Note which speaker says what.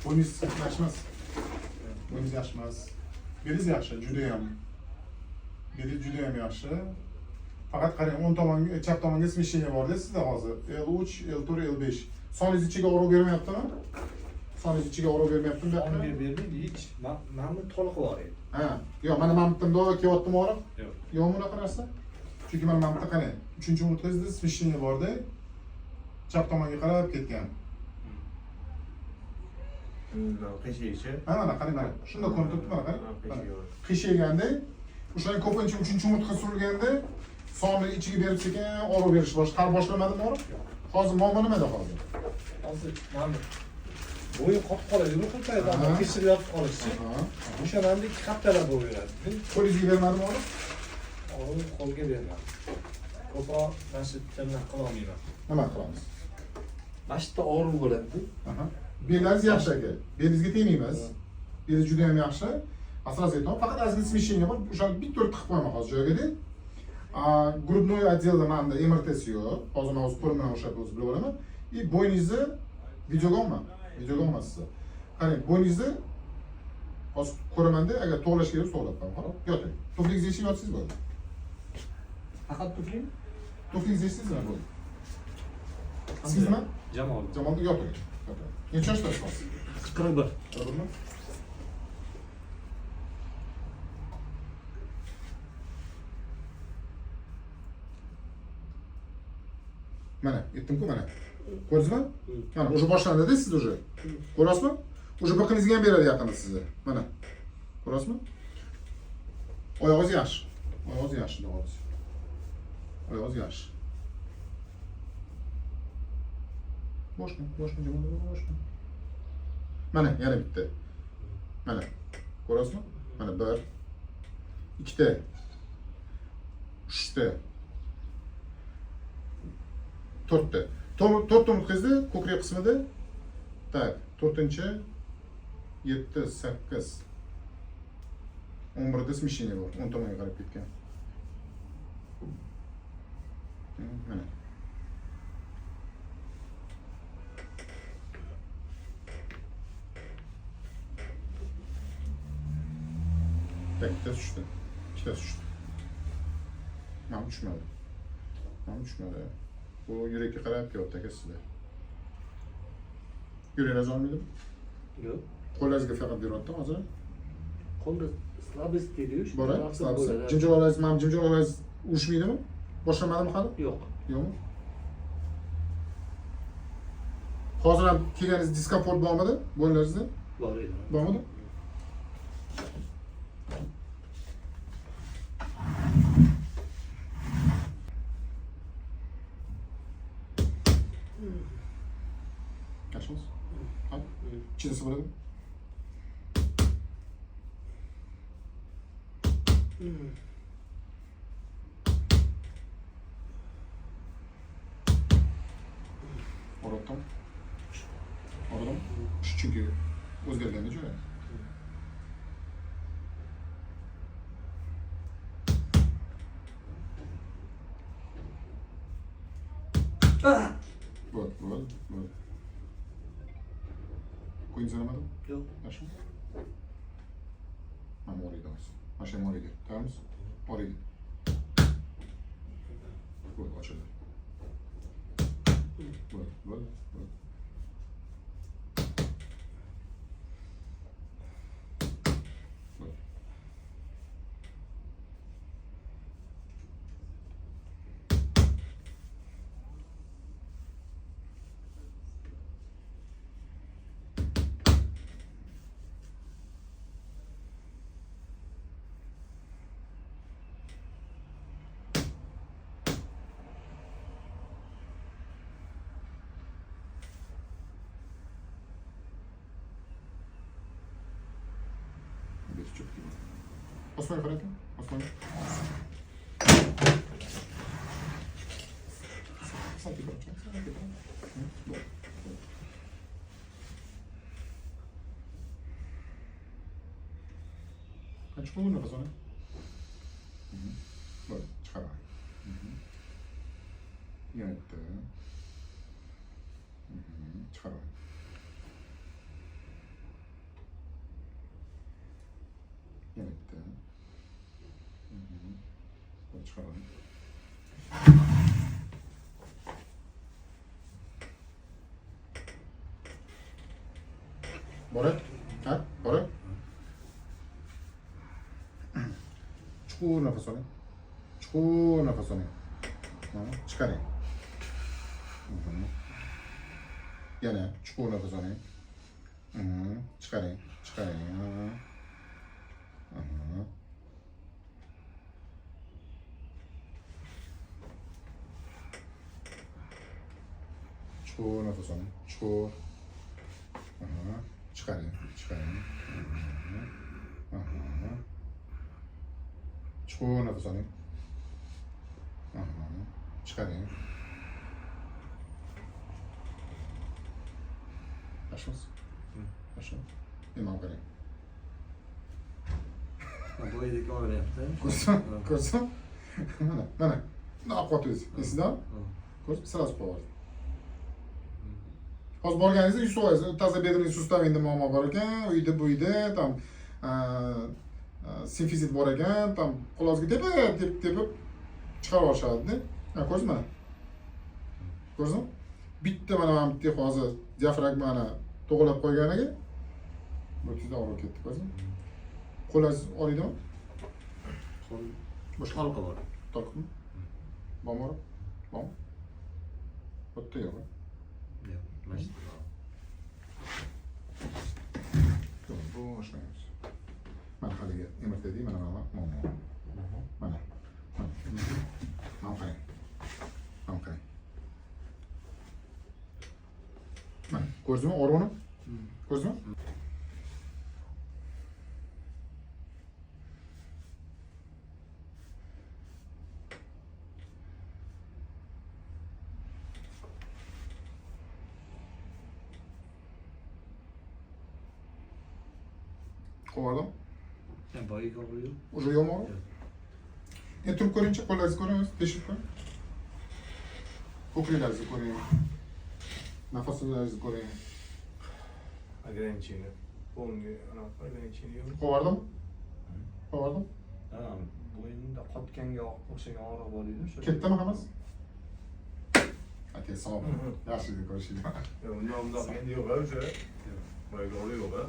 Speaker 1: Bo'yningiz yaxshi emas. Bo'yningiz yaxshi emas. Belingiz yaxshi, juda ham. Belingiz juda ham yaxshi. Faqat qarang, o'ng tomonga, chap tomonga smeshение bor-da sizda hozir. L3, L4, L5. Soningiz ichiga o'rib bermayaptimi? Soningiz ichiga o'rib bermayaptimi?
Speaker 2: Son bermaydi hech. Mana to'liq bor edi.
Speaker 1: Ha, yo'q, mana mamtimda kelyaptimi o'rib?
Speaker 2: Yo'q.
Speaker 1: Yo'q, bunaqa narsa. Chunki mana mamtda qarang, 3-umurtqangizda smeshение bor-da. Chap tomonga qarab ketgan.
Speaker 2: Qiyshaychi.
Speaker 1: Ha, mana qarang, mana. Shunda ko'rinib turibdi, mana qarang. Qiyshaganda, o'shaning ko'pincha 3-umurtqa surilganda sonni ichiga berib sekin o'rib berish har boshlamadimi o'rib? Hozir muammo nimada hozir?
Speaker 2: Hozir mana bo'yi qotib qoladi, qiltaydi, qiyshayib qolishi. O'shananda ikki haftalar bo'laveradi.
Speaker 1: Qo'lingizga bermadimi o'rib?
Speaker 2: O'g'lim qo'lga bermadi. Ko'proq nasibdan qila olmayman.
Speaker 1: Nima qilamiz?
Speaker 2: Mana shu yerda og'riq bo'ladi.
Speaker 1: Belingiz yaxshi aka. Belingizga tegmaymiz. Belingiz juda ham yaxshi. Asraz aytaman, faqat ozgina smeshение bor. O'shani bitta to'rt qilib qo'yaman hozir joyiga-da. Грудной отделda menda MRT'si yo'q. Hozir men o'z qo'lim bilan o'sha o'zim bilib olaman. Bo'yningizni videoga olman. Videoga olman sizni. Qarang, bo'yningizni hozir ko'raman-da, agar to'g'lash kerak bo'lsa to'g'lab qo'yaman. Xo'p, yoting. Tuflingizni yechib yotsangiz bo'ldi.
Speaker 2: Faqat tufling?
Speaker 1: Tuflingizni yechsangizmi bo'ldi. Siz nima?
Speaker 2: Jamol.
Speaker 1: Jamolda yoting. Necha yoshdasiz hozir?
Speaker 2: 41.
Speaker 1: To'g'rimi? Mana, yetdim-ku mana. Ko'rdingizmi? Mana, уже boshlandida siz уже. Ko'rasizmi? Уже biqinizga ham beradi yaqinda sizni. Mana. Ko'rasizmi? Oyog'ingiz yaxshi. Oyog'ingiz yaxshi, o'g'lingiz. Oyog'ingiz yaxshi. Boshqa, jamoada boshqa. Mana, yana bitta. Mana. Ko'rasizmi? Mana 1 2 ta 3 ta 4 ta. 4 ta umurtqangizda ko'krak qismida tak, 4-chi 7 8 11 da smeshение bor. 10 tomonga qarab ketgan. Mana. Tak, ikkitasi tushdi. Ikkitasi tushdi. Mana tushmadi. Mana tushmadi. Bu yurakka qarab kelyapti aka sizda. Yuragingiz olmaydimi?
Speaker 2: Yo'q.
Speaker 1: Qo'lingizga faqat beryapti hozir.
Speaker 2: Qo'lda slabost deydi-yu.
Speaker 1: Bor, slabost. Jimjiroqlaringiz, mana jimjiroqlaringiz urishmaydimi? Boshlamadimi hali?
Speaker 2: Yo'q.
Speaker 1: Yo'qmi? Hozir ham kelganingiz diskomfort bormidi? Bo'yinlaringizda?
Speaker 2: Bor edi.
Speaker 1: Bormidi? Yaxshimisiz? Ha? Chinsi bo'ladi? O'rabdim. O'radim. Chunki o'zgarganda jo'ra. Bo'ldi. Qo'yingiz nimadir?
Speaker 2: Yo'q.
Speaker 1: Yaxshimi? Mana o'raydi hozir. Mana shu ham o'raydi. Tamamiz? O'raydi. Bo'ldi, ochildi. Bo'ldi. Çok iyi. Osman'a bırakın. Osman'a. Sen tekrar çek. Kaç olur nefes ona? Böyle çıkar. Yana bitta. Chiqaraman. Yana bitta. Chiqaraman. Bora? Ha? Bora? Chuqur nafas oling. Chuqur nafas oling. Mana chiqaring. Yana chuqur nafas oling. Chiqaring, chiqaring. Chuqur nafas oling. Chuqur. Chiqaring, chiqaring. Chuqur nafas oling. Chiqaring. Yaxshimisiz? Yaxshimi? Nima qarang.
Speaker 2: Bo'yidagi og'riyapti.
Speaker 1: Ko'rsin. Mana. Bundoq qo'yasiz. Esingizmi? Ko'rib, sразу qo'yasiz. Hozir borganingizda yuz foiz toza bedrning sustavida muammo bor ekan, uyda buyda tam simfizit bor ekan, tam quloqga tepib chiqarib olishadi-da. Ko'rdingizmi? Ko'rdingizmi? Bitta mana bitta hozir diafragmani to'g'rilab qo'yganiga bu tezda og'rib ketdi, ko'rdingizmi? Qo'lingiz olidimi?
Speaker 2: Qo'l boshqa halqa bor.
Speaker 1: Tortmi? Bormi? Bormi? Bitta yo'q.
Speaker 2: Yo'q, mana shu.
Speaker 1: Bu boshlaymiz. Mana haligi MRT deydi, mana muammo. Mana. Mana qarang. Mana qarang. Mana ko'rdingizmi og'rig'ini? Ko'rdingizmi? Qo'ydim.
Speaker 2: Boyiga og'riyor.
Speaker 1: Уже yo'qmi? Endi turib ko'ringchi, qo'llaringizni ko'ringiz, teshib qo'ying. Ko'kraklaringizni ko'ring. Nafaslaringizni ko'ring.
Speaker 3: Ограничение. Полное ограничение.
Speaker 1: Qo'ydim. Qo'ydim.
Speaker 2: Ha, bo'yinda qotganga o'xshagan og'riq bor edi.
Speaker 1: Ketdimi hammasi? Aka, sog' bo'ling. Yaxshi deb ko'rishinglar.
Speaker 3: Undan endi yo'q o'sha. Boyga oluyor.